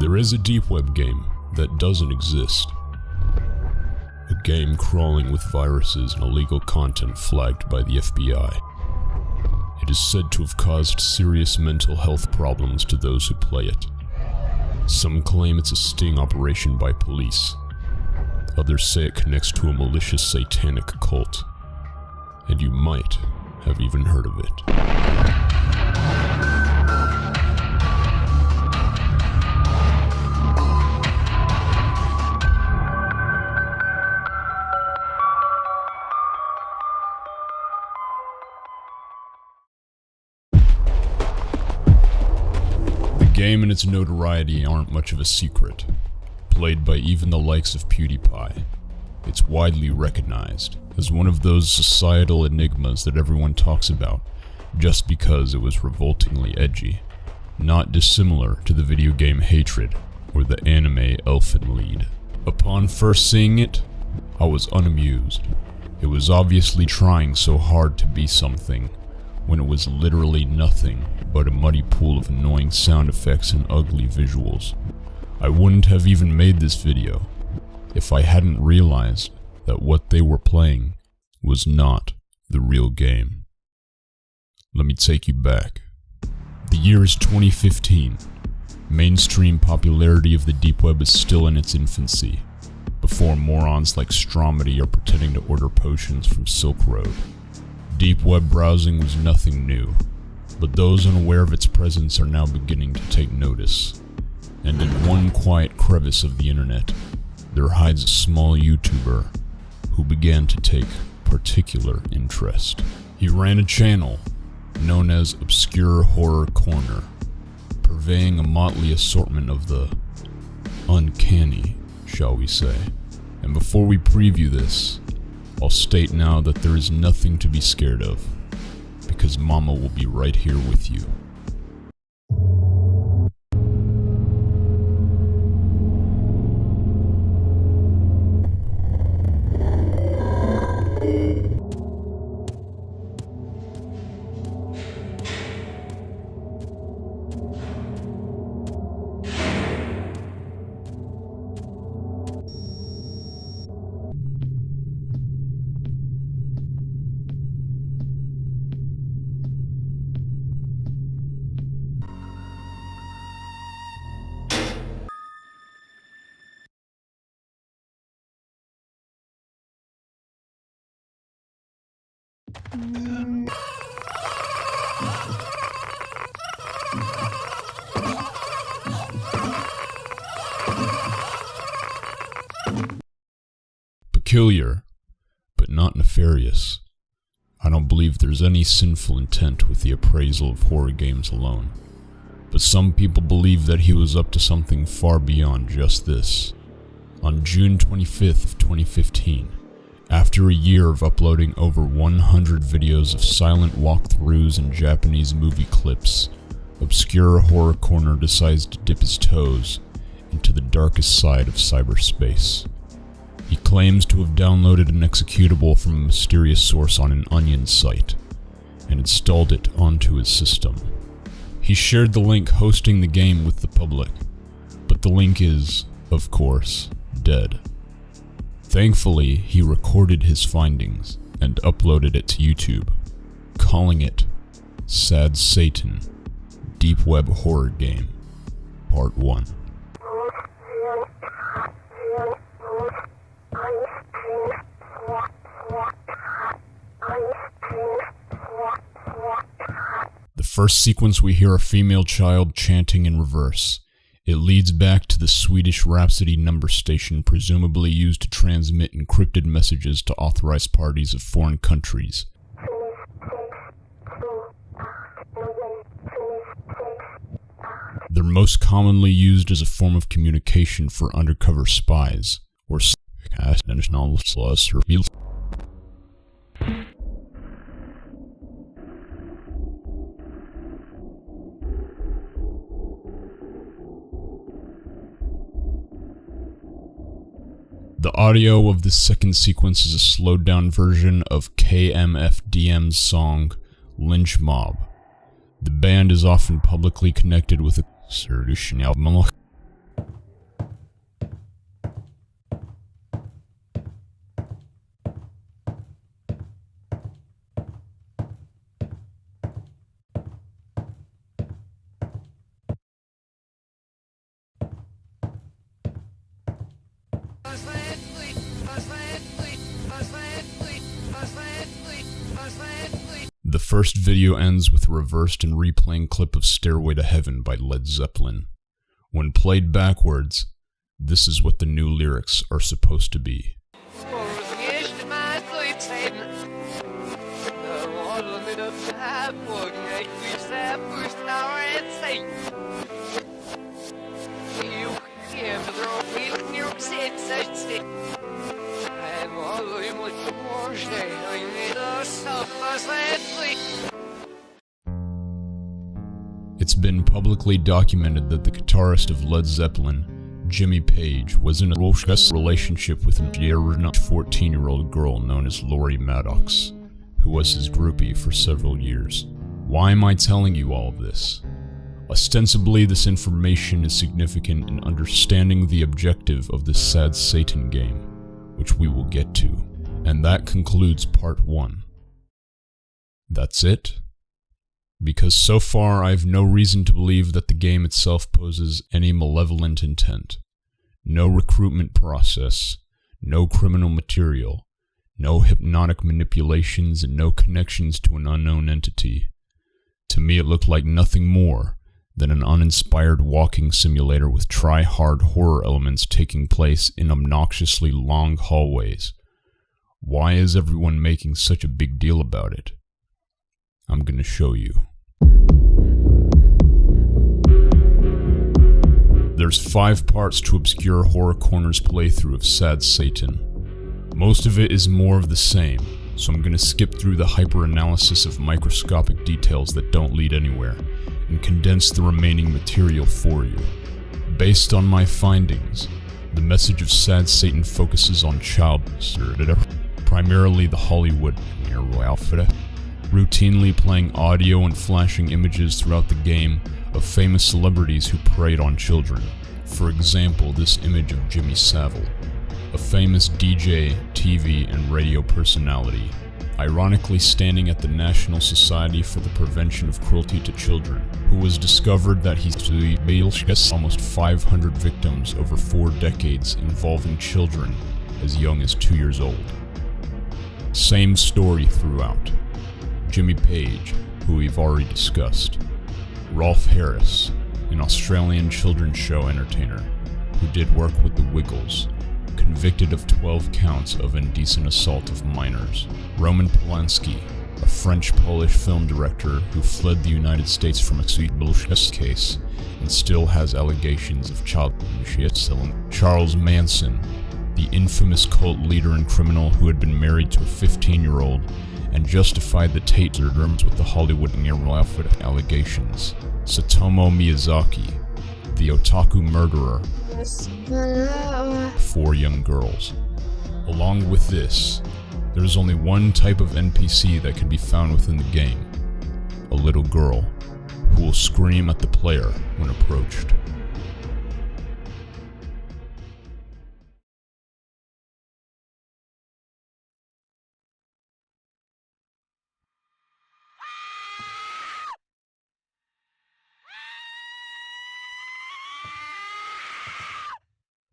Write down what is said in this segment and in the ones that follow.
There is a deep web game that doesn't exist. A game crawling with viruses and illegal content flagged by the FBI. It is said to have caused serious mental health problems to those who play it. Some claim it's a sting operation by police. Others say it connects to a malicious satanic cult. And you might have even heard of it. The game and its notoriety aren't much of a secret. Played by even the likes of PewDiePie, it's widely recognized as one of those societal enigmas that everyone talks about just because it was revoltingly edgy, not dissimilar to the video game Hatred or the anime Elfen Lied. Upon first seeing it, I was unamused. It was obviously trying so hard to be something when it was literally nothing but a muddy pool of annoying sound effects and ugly visuals. I wouldn't have even made this video if I hadn't realized that what they were playing was not the real game. Let me take you back. The year is 2015. Mainstream popularity of the deep web is still in its infancy, before morons like Stromedy are pretending to order potions from Silk Road. Deep web browsing was nothing new, but those unaware of its presence are now beginning to take notice. And in one quiet crevice of the internet, there hides a small YouTuber who began to take particular interest. He ran a channel known as Obscure Horror Corner, purveying a motley assortment of the uncanny, shall we say. And before we preview this, I'll state now that there is nothing to be scared of, because Mama will be right here with you. Peculiar, but not nefarious. I don't believe there's any sinful intent with the appraisal of horror games alone, but some people believe that he was up to something far beyond just this. On June 25th of 2015, after a year of uploading over 100 videos of silent walkthroughs and Japanese movie clips, Obscure Horror Corner decides to dip his toes into the darkest side of cyberspace. He claims to have downloaded an executable from a mysterious source on an Onion site, and installed it onto his system. He shared the link hosting the game with the public, but the link is, of course, dead. Thankfully, he recorded his findings and uploaded it to YouTube, calling it Sad Satan, Deep Web Horror Game, Part 1. The first sequence we hear a female child chanting in reverse. It leads back to the Swedish Rhapsody number station presumably used to transmit encrypted messages to authorized parties of foreign countries. They're most commonly used as a form of communication for undercover spies, or The audio of this second sequence is a slowed down version of KMFDM's song Lynch Mob. The band is often publicly connected with a The first video ends with a reversed and replaying clip of Stairway to Heaven by Led Zeppelin. When played backwards, this is what the new lyrics are supposed to be. It's been publicly documented that the guitarist of Led Zeppelin, Jimmy Page, was in a relationship with a 14-year-old girl known as Lori Maddox, who was his groupie for several years. Why am I telling you all of this? Ostensibly, this information is significant in understanding the objective of this Sad Satan game, which we will get to, and that concludes part 1. That's it? Because so far I have no reason to believe that the game itself poses any malevolent intent. No recruitment process, no criminal material, no hypnotic manipulations, and no connections to an unknown entity. To me it looked like nothing more than an uninspired walking simulator with try-hard horror elements taking place in obnoxiously long hallways. Why is everyone making such a big deal about it? I'm gonna show you. There's 5 parts to Obscure Horror Corner's playthrough of Sad Satan. Most of it is more of the same, so I'm gonna skip through the hyper-analysis of microscopic details that don't lead anywhere, and condense the remaining material for you. Based on my findings, the message of Sad Satan focuses on child primarily the Hollywood routinely playing audio and flashing images throughout the game of famous celebrities who preyed on children. For example, this image of Jimmy Savile, a famous DJ, TV, and radio personality, ironically standing at the National Society for the Prevention of Cruelty to Children, who was discovered that he's almost 500 victims over 4 decades involving children as young as 2 years old. Same story throughout. Jimmy Page, who we've already discussed. Rolf Harris, an Australian children's show entertainer who did work with the Wiggles, convicted of 12 counts of indecent assault of minors. Roman Polanski, a French-Polish film director who fled the United States from a sweet bullshit case and still has allegations of child abuse. Charles Manson, the infamous cult leader and criminal who had been married to a 15-year-old and justified the Tate murders with the Hollywood outfit allegations. Satomo Miyazaki, the otaku murderer, 4 young girls. Along with this, there is only one type of NPC that can be found within the game: a little girl who will scream at the player when approached.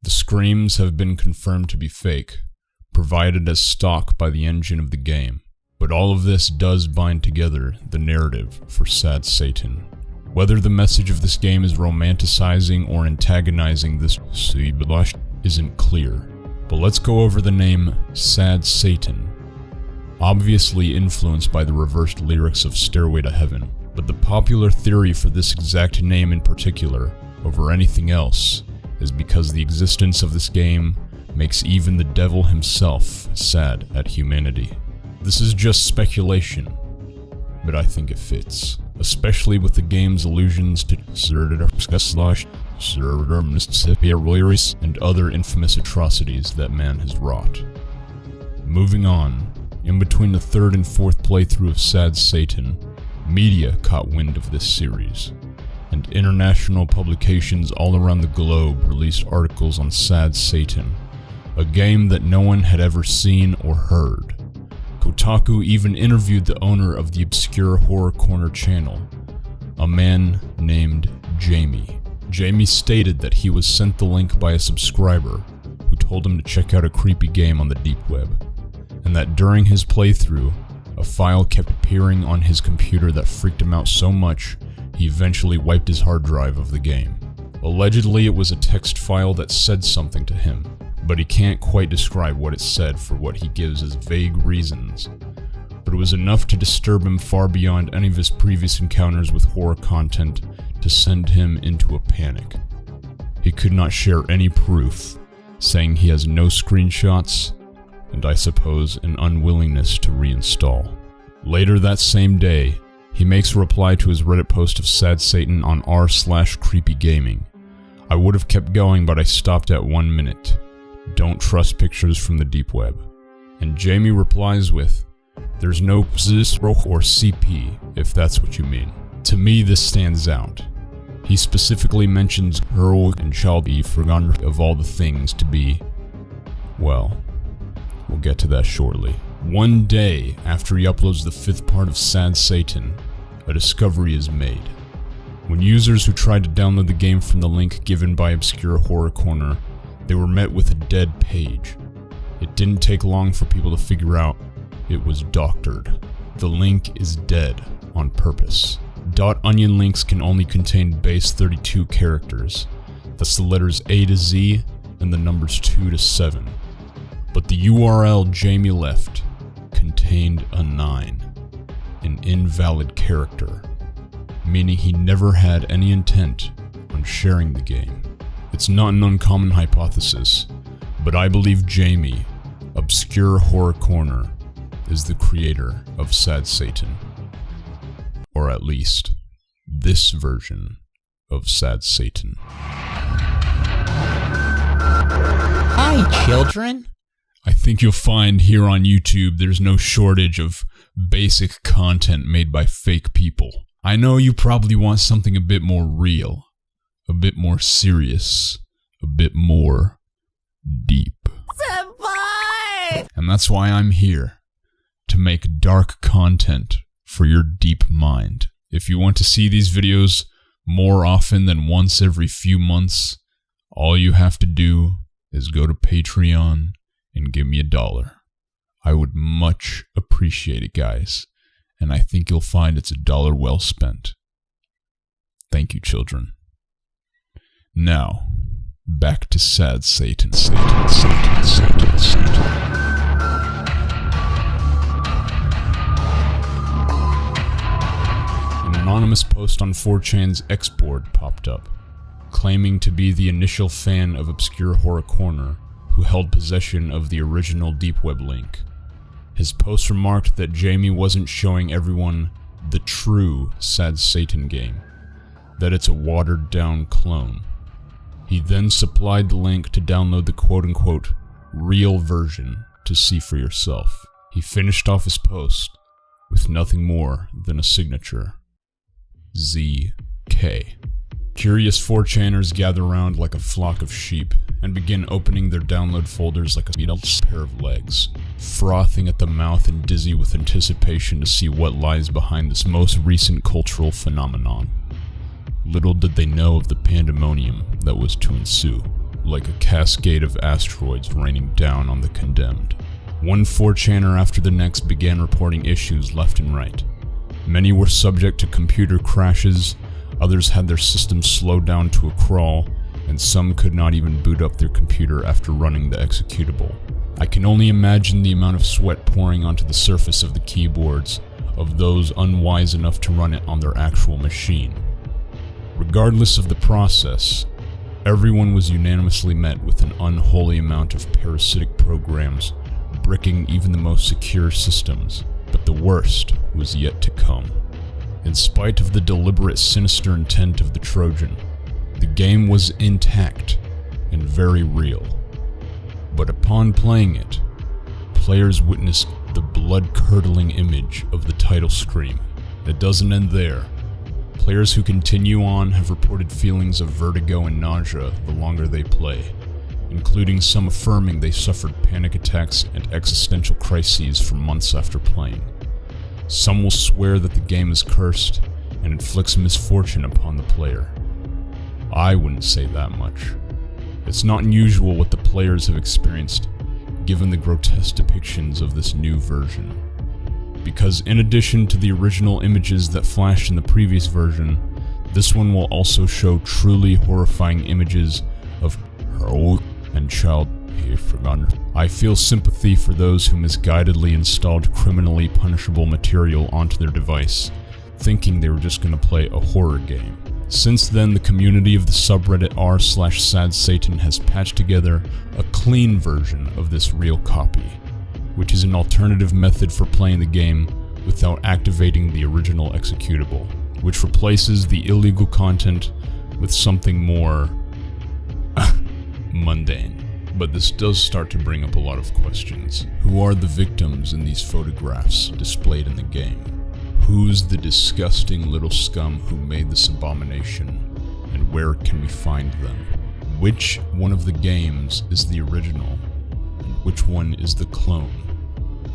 The screams have been confirmed to be fake, provided as stock by the engine of the game, but all of this does bind together the narrative for Sad Satan. Whether the message of this game is romanticizing or antagonizing this isn't clear, but let's go over the name Sad Satan. Obviously influenced by the reversed lyrics of Stairway to Heaven, but the popular theory for this exact name in particular, over anything else, is because the existence of this game makes even the devil himself sad at humanity. This is just speculation, but I think it fits, especially with the game's allusions to and other infamous atrocities that man has wrought. Moving on, in between the 3rd and 4th playthrough of Sad Satan, media caught wind of this series, and international publications all around the globe released articles on Sad Satan, a game that no one had ever seen or heard. Kotaku even interviewed the owner of the Obscure Horror Corner channel, a man named Jamie. Jamie stated that he was sent the link by a subscriber who told him to check out a creepy game on the deep web, and that during his playthrough, a file kept appearing on his computer that freaked him out so much, he eventually wiped his hard drive of the game. Allegedly, it was a text file that said something to him, but he can't quite describe what it said for what he gives as vague reasons. But it was enough to disturb him far beyond any of his previous encounters with horror content to send him into a panic. He could not share any proof, saying he has no screenshots, and I suppose an unwillingness to reinstall. Later that same day, he makes a reply to his Reddit post of Sad Satan on r/creepygaming. I would have kept going, but I stopped at 1 minute. Don't trust pictures from the deep web. And Jamie replies with, "There's no ZIS or CP, if that's what you mean." To me, this stands out. He specifically mentions girl and child be forgotten of all the things to be, well, we'll get to that shortly. One day after he uploads the 5th part of Sad Satan, a discovery is made. When users who tried to download the game from the link given by Obscure Horror Corner, they were met with a dead page. It didn't take long for people to figure out it was doctored. The link is dead on purpose. .onion links can only contain base 32 characters. That's the letters A to Z and the numbers 2 to 7. But the URL Jamie left contained a 9, an invalid character, meaning he never had any intent on sharing the game. It's not an uncommon hypothesis, but I believe Jamie, Obscure Horror Corner, is the creator of Sad Satan. Or at least, this version of Sad Satan. Hi, children. I think you'll find here on YouTube there's no shortage of basic content made by fake people. I know you probably want something a bit more real, a bit more serious, a bit more deep. Senpai! And that's why I'm here, to make dark content for your deep mind. If you want to see these videos more often than once every few months, all you have to do is go to Patreon and give me $1. I would much appreciate it, guys, and I think you'll find it's $1 well spent. Thank you, children. Now, back to Sad Satan. An anonymous post on 4chan's X board popped up, claiming to be the initial fan of Obscure Horror Corner who held possession of the original deep web link. His post remarked that Jamie wasn't showing everyone the true Sad Satan game, that it's a watered down clone. He then supplied the link to download the quote-unquote real version to see for yourself. He finished off his post with nothing more than a signature. ZK. Curious 4chaners gather around like a flock of sheep and begin opening their download folders like a pair of legs, frothing at the mouth and dizzy with anticipation to see what lies behind this most recent cultural phenomenon. Little did they know of the pandemonium that was to ensue, like a cascade of asteroids raining down on the condemned. One 4chaner after the next began reporting issues left and right. Many were subject to computer crashes, others had their systems slowed down to a crawl, and some could not even boot up their computer after running the executable. I can only imagine the amount of sweat pouring onto the surface of the keyboards of those unwise enough to run it on their actual machine. Regardless of the process, everyone was unanimously met with an unholy amount of parasitic programs bricking even the most secure systems, but the worst was yet to come. In spite of the deliberate sinister intent of the Trojan, the game was intact and very real. But upon playing it, players witnessed the blood-curdling image of the title screen. It doesn't end there. Players who continue on have reported feelings of vertigo and nausea the longer they play, including some affirming they suffered panic attacks and existential crises for months after playing. Some will swear that the game is cursed and inflicts misfortune upon the player. I wouldn't say that much. It's not unusual what the players have experienced, given the grotesque depictions of this new version. Because in addition to the original images that flashed in the previous version, this one will also show truly horrifying images of her and child. I feel sympathy for those who misguidedly installed criminally punishable material onto their device, thinking they were just going to play a horror game. Since then, the community of the subreddit r/SadSatan has patched together a clean version of this real copy, which is an alternative method for playing the game without activating the original executable, which replaces the illegal content with something more mundane. But this does start to bring up a lot of questions. Who are the victims in these photographs displayed in the game? Who's the disgusting little scum who made this abomination, and where can we find them? Which one of the games is the original, and which one is the clone?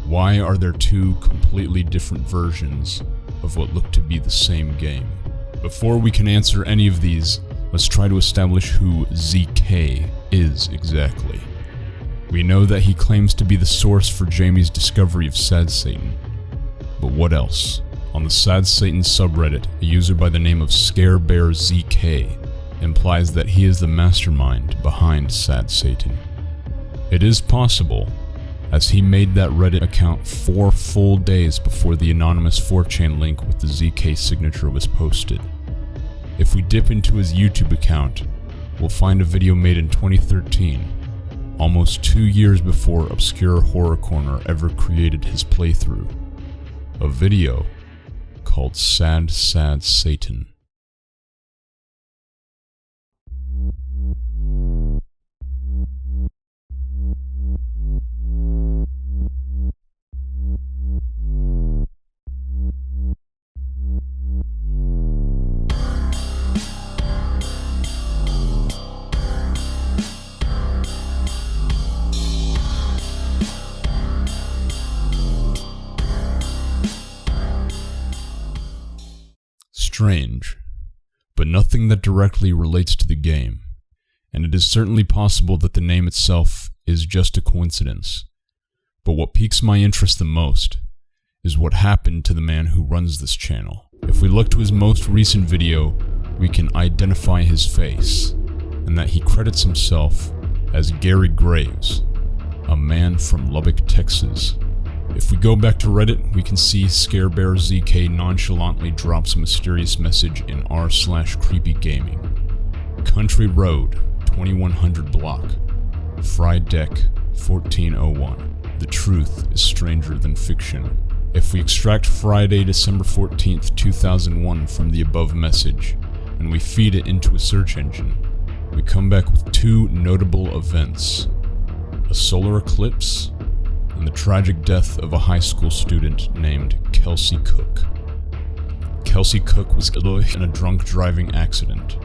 Why are there two completely different versions of what look to be the same game? Before we can answer any of these, let's try to establish who ZK is exactly. We know that he claims to be the source for Jamie's discovery of SadSatan. But what else? On the SadSatan subreddit, a user by the name of ScareBearZK implies that he is the mastermind behind SadSatan. It is possible, as he made that Reddit account 4 full days before the anonymous 4chan link with the ZK signature was posted. If we dip into his YouTube account, we'll find a video made in 2013, almost 2 years before Obscure Horror Corner ever created his playthrough. A video called Sad Satan. Strange, but nothing that directly relates to the game, and it is certainly possible that the name itself is just a coincidence. But what piques my interest the most is what happened to the man who runs this channel. If we look to his most recent video, we can identify his face, and that he credits himself as Gary Graves, a man from Lubbock, Texas. If we go back to Reddit, we can see ScareBearZK nonchalantly drops a mysterious message in r/creepygaming. Country Road, 2100 block. Fry Deck, 1401. The truth is stranger than fiction. If we extract Friday, December 14th, 2001 from the above message, and we feed it into a search engine, we come back with two notable events: a solar eclipse and the tragic death of a high school student named Kelsey Cook. Kelsey Cook was killed in a drunk driving accident.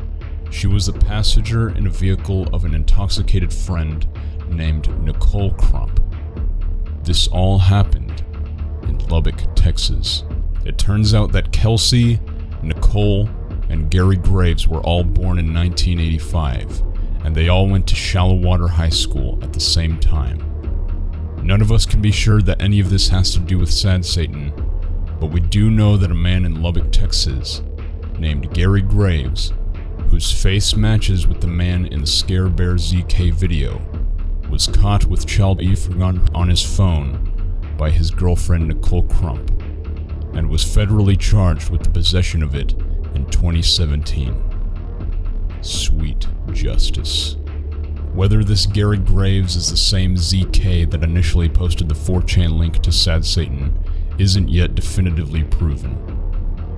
She was the passenger in a vehicle of an intoxicated friend named Nicole Crump. This all happened in Lubbock, Texas. It turns out that Kelsey, Nicole, and Gary Graves were all born in 1985, and they all went to Shallow-Water High School at the same time. None of us can be sure that any of this has to do with SadSatan, but we do know that a man in Lubbock, Texas, named Gary Graves, whose face matches with the man in the ScareBearZK video, was caught with child pornography on his phone by his girlfriend Nicole Crump, and was federally charged with the possession of it in 2017. Sweet justice. Whether this Gary Graves is the same ZK that initially posted the 4chan link to SadSatan isn't yet definitively proven.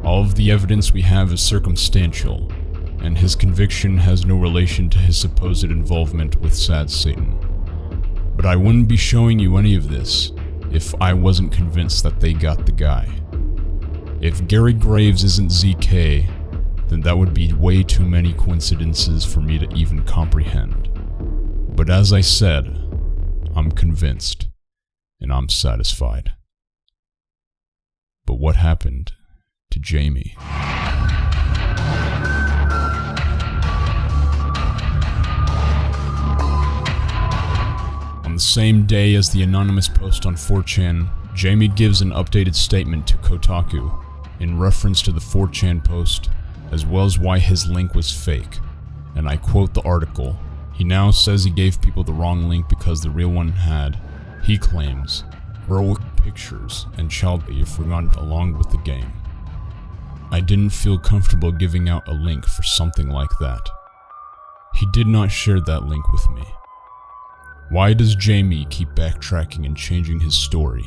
All of the evidence we have is circumstantial, and his conviction has no relation to his supposed involvement with SadSatan. But I wouldn't be showing you any of this if I wasn't convinced that they got the guy. If Gary Graves isn't ZK, then that would be way too many coincidences for me to even comprehend. But as I said, I'm convinced, and I'm satisfied. But what happened to Jamie? On the same day as the anonymous post on 4chan, Jamie gives an updated statement to Kotaku in reference to the 4chan post, as well as why his link was fake. And I quote the article, "He now says he gave people the wrong link because the real one had, he claims, heroic pictures and child abuse run along with the game. I didn't feel comfortable giving out a link for something like that. He did not share that link with me. Why does Jamie keep backtracking and changing his story?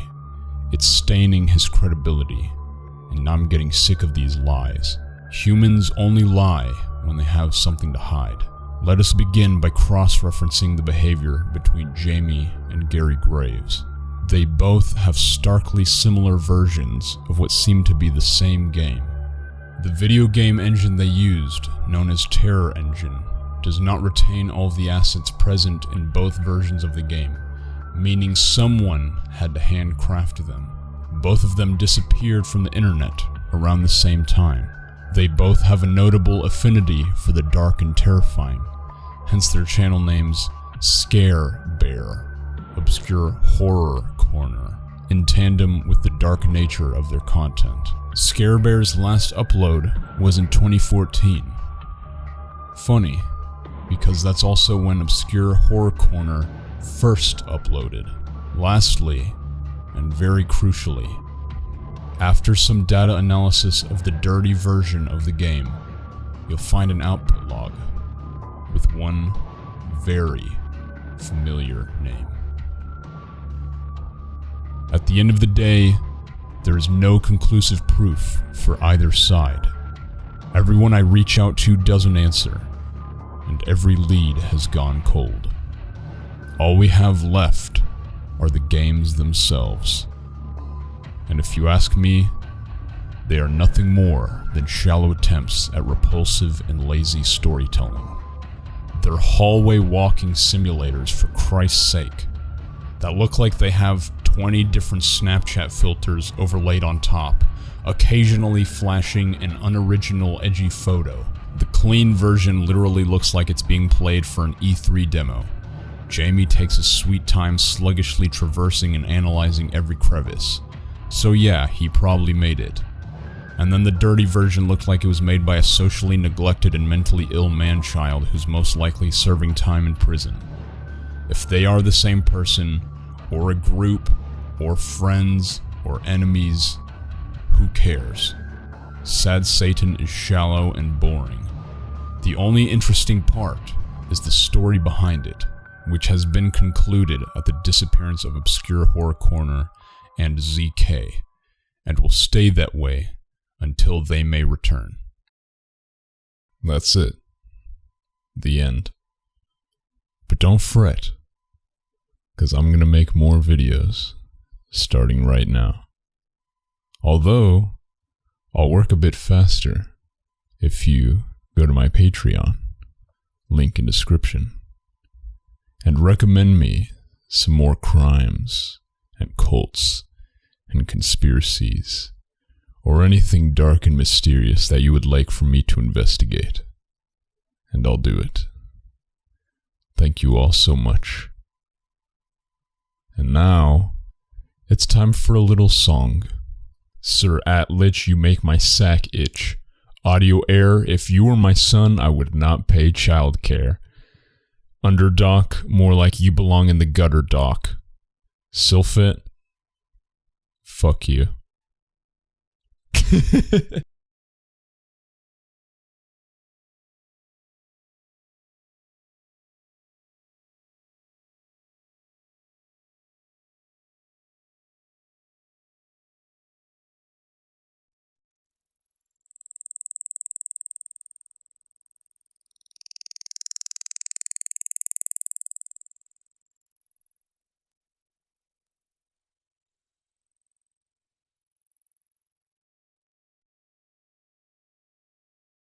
It's staining his credibility, and I'm getting sick of these lies. Humans only lie when they have something to hide." Let us begin by cross-referencing the behavior between Jamie and Gary Graves. They both have starkly similar versions of what seem to be the same game. The video game engine they used, known as Terror Engine, does not retain all of the assets present in both versions of the game, meaning someone had to handcraft them. Both of them disappeared from the internet around the same time. They both have a notable affinity for the dark and terrifying, hence their channel names Scare Bear, Obscure Horror Corner, in tandem with the dark nature of their content. Scare Bear's last upload was in 2014. Funny, because that's also when Obscure Horror Corner first uploaded. Lastly, and very crucially, after some data analysis of the dirty version of the game, you'll find an output log with one very familiar name. At the end of the day, there is no conclusive proof for either side. Everyone I reach out to doesn't answer, and every lead has gone cold. All we have left are the games themselves. And if you ask me, they are nothing more than shallow attempts at repulsive and lazy storytelling. They're hallway walking simulators, for Christ's sake, that look like they have 20 different Snapchat filters overlaid on top, occasionally flashing an unoriginal edgy photo. The clean version literally looks like it's being played for an E3 demo. Jamie takes a sweet time sluggishly traversing and analyzing every crevice. So yeah, he probably made it. And then the dirty version looked like it was made by a socially neglected and mentally ill man-child who's most likely serving time in prison. If they are the same person, or a group, or friends, or enemies, who cares? Sad Satan is shallow and boring. The only interesting part is the story behind it, which has been concluded at the disappearance of Obscure Horror Corner and ZK, and will stay that way until they may return. That's it. The end. But don't fret, because I'm gonna make more videos, starting right now. Although, I'll work a bit faster if you go to my Patreon, link in description, and recommend me some more crimes and cults and conspiracies, or anything dark and mysterious that you would like for me to investigate, and I'll do it. Thank you all so much. And now, it's time for a little song. Sir Atlich, you make my sack itch. Audio error, if you were my son, I would not pay childcare. Underdock, more like you belong in the gutter dock. Sylphit, fuck you.